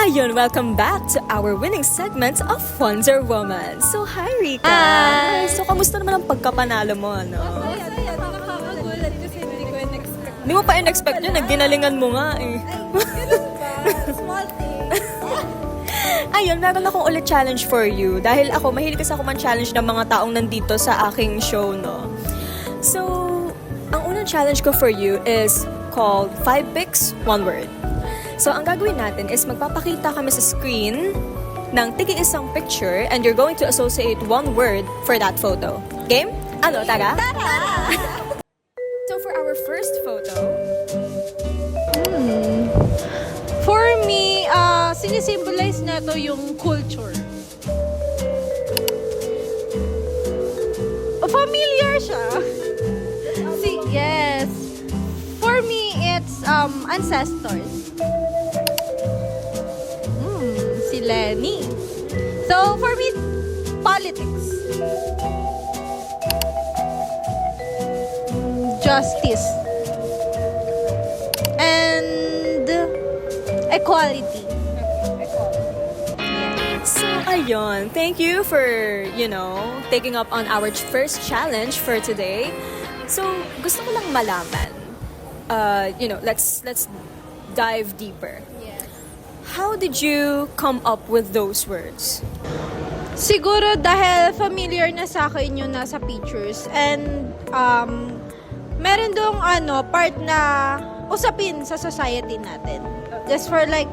Ayun, welcome back to our winning segment of Wonder Woman. So, hi Rika! Hi! So, kamusta naman ang pagkapanalo mo, ano? Masaya, nakakagulat kasi hindi ko in-expect. Hindi mo pa in-expect yun, nagginalingan mo nga eh. Ganun ba? Small things. Ayun, meron akong ulit challenge for you. Dahil ako, mahilig kasi ako man-challenge ng mga taong nandito sa aking show, no? So, ang unang challenge ko for you is called 5 pics, 1 word. So, ang gagawin natin is magpapakita kami sa screen ng tigi-isang picture and you're going to associate 1 word for that photo. Game? Ano, tara? So, for our first photo, For me, sinisimbolize na to yung culture. Familiar siya. Yes. For me, it's ancestors. Si Lenny. So, for me, politics. Justice. And equality. so, ayun. Thank you for, taking up on our first challenge for today. So, gusto ko lang malaman, let's dive deeper. How did you come up with those words? Siguro dahil familiar na sa akin yung nasa pictures and meron dong part na usapin sa society natin. Just for like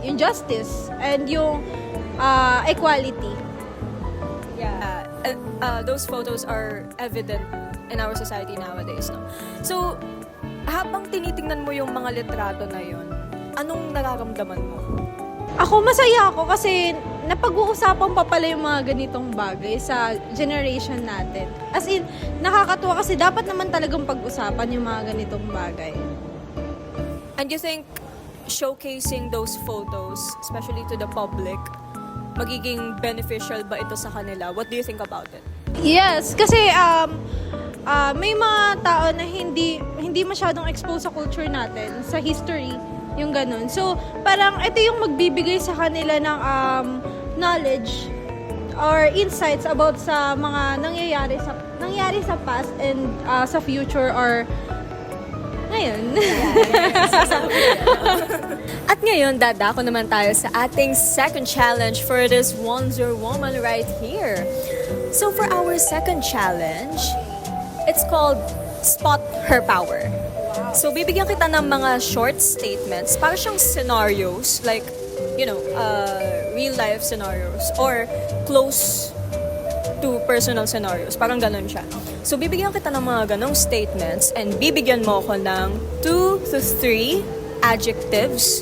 yung justice and yung equality. Yeah. Those photos are evident in our society nowadays, no? So, habang tinitingnan mo yung mga litrato na yon, anong nararamdaman mo? Ako masaya ako kasi napag-uusapan pa pala yung mga ganitong bagay sa generation natin. As in, nakakatuwa kasi dapat naman talagang pag-usapan yung mga ganitong bagay. And you think showcasing those photos, especially to the public, magiging beneficial ba ito sa kanila? What do you think about it? Yes, kasi may mga tao na hindi masyadong exposed sa culture natin, sa history, yung ganun. So, parang ito yung magbibigay sa kanila ng knowledge or insights about sa mga nangyayari sa past and sa future or ngayon. At ngayon, dadako naman tayo sa ating second challenge for this Wonder Woman right here. So for our second challenge, it's called Spot Her Power. So bibigyan kita ng mga short statements, para siyang scenarios, like, real life scenarios or close to personal scenarios. Parang ganun siya. So, bibigyan kita ng mga ganong statements and bibigyan mo ako ng 2 to 3 adjectives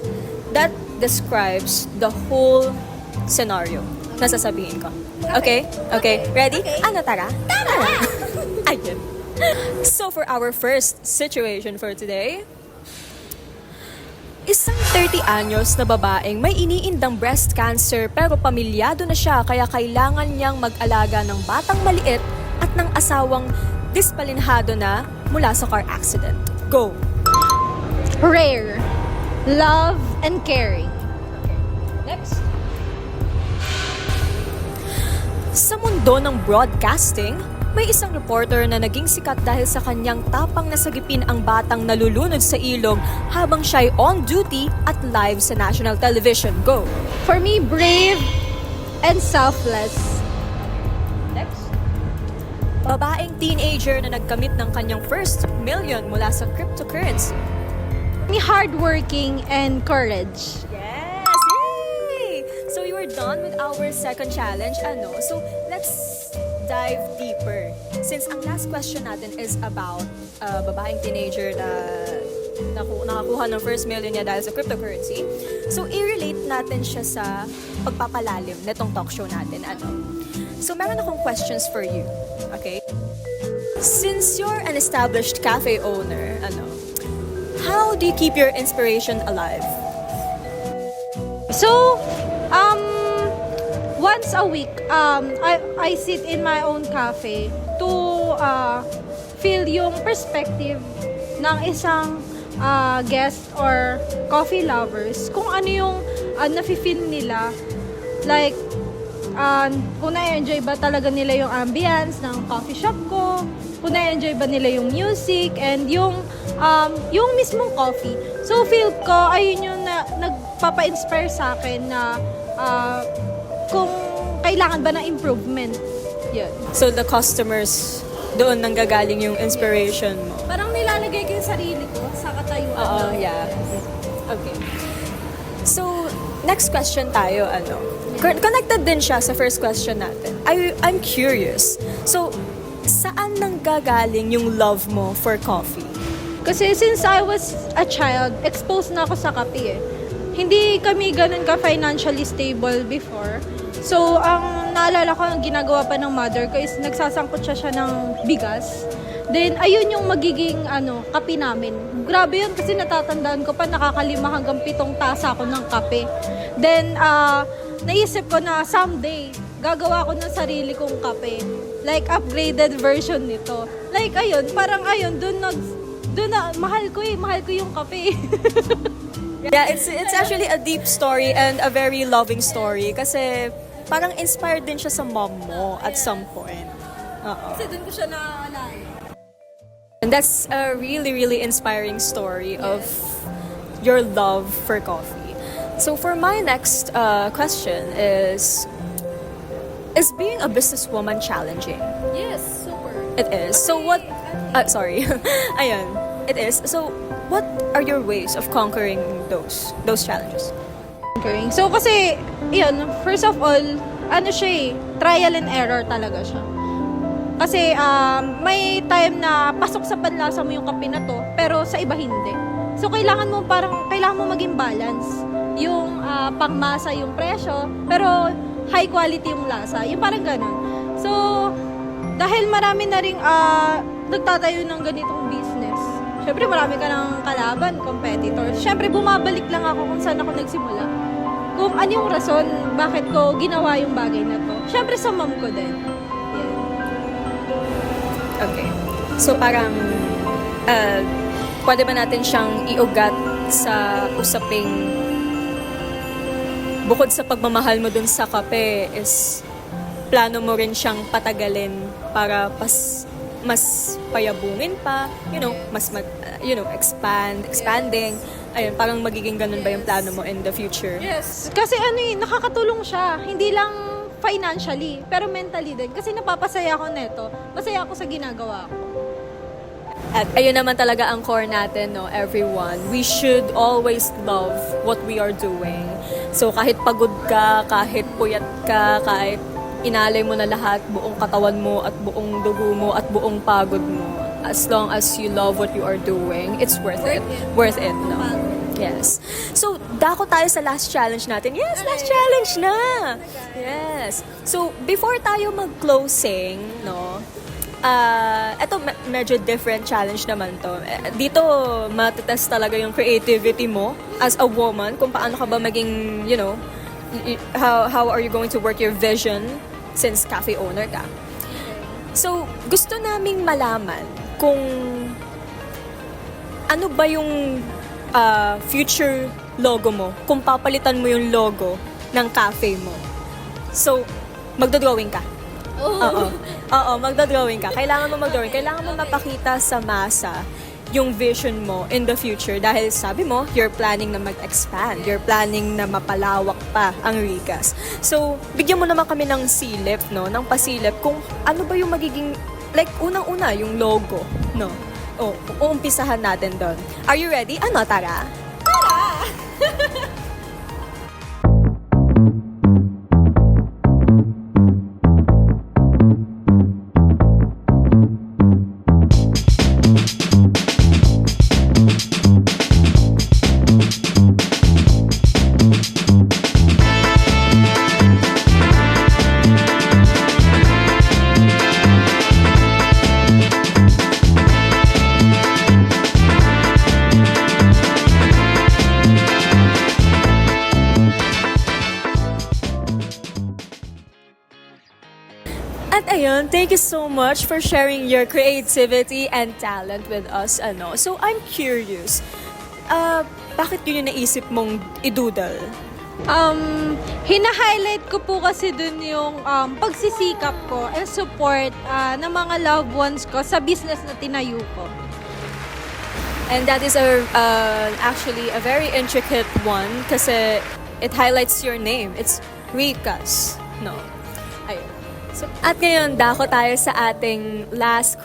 that describes the whole scenario na sasabihin ko. Okay? Okay. Ready? Okay. Ano, tara? Tara! Ayun. So, for our first situation for today, isang 30 anyos na babaeng may iniindang breast cancer pero pamilyado na siya kaya kailangan niyang mag-alaga ng batang maliit at ng asawang dispalinhado na mula sa car accident. Go! Rare, love, and caring. Next. Sa mundo ng broadcasting, may isang reporter na naging sikat dahil sa kanyang tapang nasagipin ang batang nalulunod sa ilog habang siya'y on duty at live sa national television. Go! For me, brave and selfless. Next. Babaeng teenager na nagkamit ng kanyang first million mula sa cryptocurrency. Me, hardworking and courage. Yes! Yay! So we were done with our second challenge. So let's dive deeper. Since ang last question natin is about babaeng teenager na nakakuha ng first million niya dahil sa cryptocurrency. So i-relate natin siya sa pagpapalalim nitong talk show natin. So meron akong questions for you. Okay? Since you're an established cafe owner, how do you keep your inspiration alive? So, once a week, I sit in my own cafe to feel yung perspective ng isang guests or coffee lovers kung ano yung nafe-feel nila. Like, kung na-enjoy ba talaga nila yung ambience ng coffee shop ko, kung na-enjoy ba nila yung music, and yung mismong coffee. So, feel ko, ayun yung nagpapa-inspire sa akin na kung kailangan ba ng improvement. Yun. So the customers, doon nanggagaling yung inspiration mo. Parang nilalagay ko yung sarili ko sa katayuan. Oo, yeah. Okay. So, next question tayo, connected din siya sa first question natin. I'm curious. So, saan nanggagaling yung love mo for coffee? Kasi since I was a child, exposed na ako sa kape eh. Hindi kami ganun ka-financially stable before. So, ang naalala ko, ang ginagawa pa ng mother ko is nagsasangkot siya ng bigas. Then, ayun yung magiging kape namin. Grabe yun kasi natatandaan ko pa nakaka5 hanggang 7 tasa ako ng kape. Then, naisip ko na someday, gagawa ko ng sarili kong kape. Like, upgraded version nito. Like, ayun, parang ayun, dun na, mahal ko yung kape. Yeah, it's actually a deep story and a very loving story kasi parang inspired din siya sa mom mo at some point. Kasi dun ko siya naaalala. And that's a really, really inspiring story of your love for coffee. So for my next question is being a businesswoman challenging? Yes, super. It is. So what, sorry. Ayun, it is. So what are your ways of conquering those challenges? So kasi, yun, first of all, siya trial and error talaga siya. Kasi may time na pasok sa panlasa mo yung kape na to, pero sa iba hindi. So kailangan mo maging balance. Yung pangmasa yung presyo, pero high quality yung lasa. Yung parang ganun. So, dahil marami na ring nagtatayo ng ganitong business, syempre marami ka ng kalaban, competitors. Syempre bumabalik lang ako kung saan ako nagsimula. Kung ano yung rason bakit ko ginawa yung bagay na to. Syempre sa mom ko din. Yeah. Okay. So parang pwede ba natin siyang iugat sa usaping bukod sa pagmamahal mo dun sa kape is plano mo rin siyang patagalin para mas payabungin pa, expanding. Ayun, parang magiging ganun ba yung plano mo in the future? Yes. Kasi nakakatulong siya. Hindi lang financially, pero mentally din. Kasi napapasaya ako neto. Masaya ako sa ginagawa ko. At ayun naman talaga ang core natin, no, everyone. We should always love what we are doing. So kahit pagod ka, kahit puyat ka, kahit inalay mo na lahat, buong katawan mo at buong dugo mo at buong pagod mo, as long as you love what you are doing, it's worth it. Worth it, no? Yes. So, dako tayo sa last challenge natin. Yes, last challenge na! Yes. So, before tayo mag-closing, no, eto medyo different challenge naman to. Dito, matetest talaga yung creativity mo as a woman, kung paano ka ba maging, how are you going to work your vision since cafe owner ka. So, gusto naming malaman kung ano ba yung future logo mo, kung papalitan mo yung logo ng cafe mo. So, magdodrawing ka. Oo, magdodrawing ka. Kailangan mo magdrawing. Kailangan mo mapakita sa masa yung vision mo in the future dahil sabi mo, you're planning na mag-expand. You're planning na mapalawak pa ang Ricas. So, bigyan mo naman kami ng silip, no? Ng pasilip kung ano ba yung magiging, like, unang-una, yung logo, no? Uumpisahan natin doon. Are you ready? Ano, Tara? At ayun, thank you so much for sharing your creativity and talent with us. So I'm curious, Bakit yun yung naisip mong idoodle? Hina-highlight ko po kasi dun yung pagsisikap ko and support ng mga loved ones ko sa business na tinayo ko. And that is actually a very intricate one kasi it highlights your name. It's Ricas. No. Ayun. So, at ngayon, dako tayo sa ating last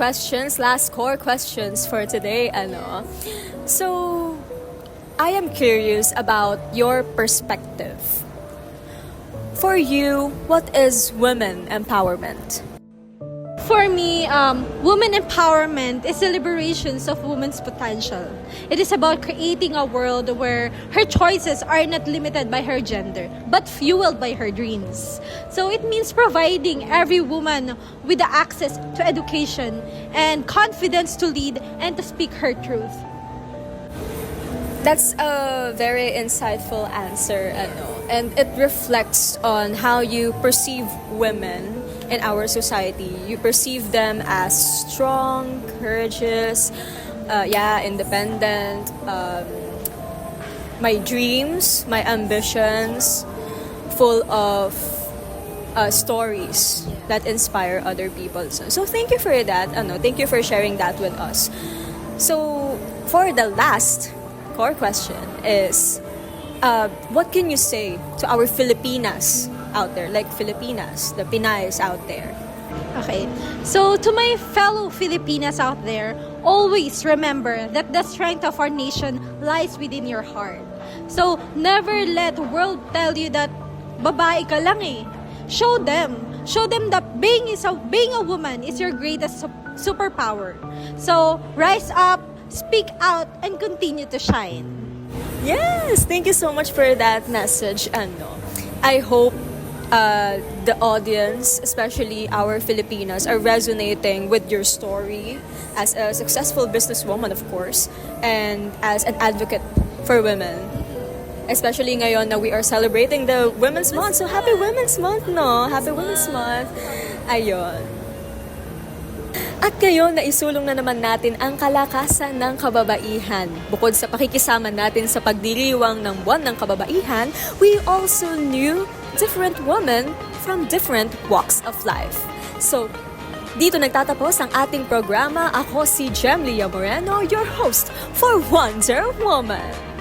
core questions for today. So, I am curious about your perspective. For you, what is women empowerment? For me, women empowerment is the liberation of women's potential. It is about creating a world where her choices are not limited by her gender, but fueled by her dreams. So it means providing every woman with the access to education and confidence to lead and to speak her truth. That's a very insightful answer, and it reflects on how you perceive women in our society. You perceive them as strong, courageous, independent, my dreams, my ambitions, full of stories that inspire other people. So thank you for that. Thank you for sharing that with us. So for the last core question is, what can you say to our Filipinas out there, like Filipinas, the Pinays out there? Okay, so to my fellow Filipinas out there, always remember that the strength of our nation lies within your heart. So never let the world tell you that babae ka lang eh. Show them that being a woman is your greatest superpower. So rise up, speak out, and continue to shine. Yes, thank you so much for that message. I hope the audience, especially our Filipinas, are resonating with your story as a successful businesswoman, of course, and as an advocate for women. Especially ngayon na we are celebrating the Women's Month. So happy Women's Month, no? Happy Women's Month. Ayun. At ngayon, naisulong na naman natin ang kalakasan ng kababaihan. Bukod sa pakikisama natin sa pagdiriwang ng buwan ng kababaihan, we also knew different women from different walks of life. So, dito nagtatapos ang ating programa. Ako si Jemlia Moreno, your host for Wonder Woman.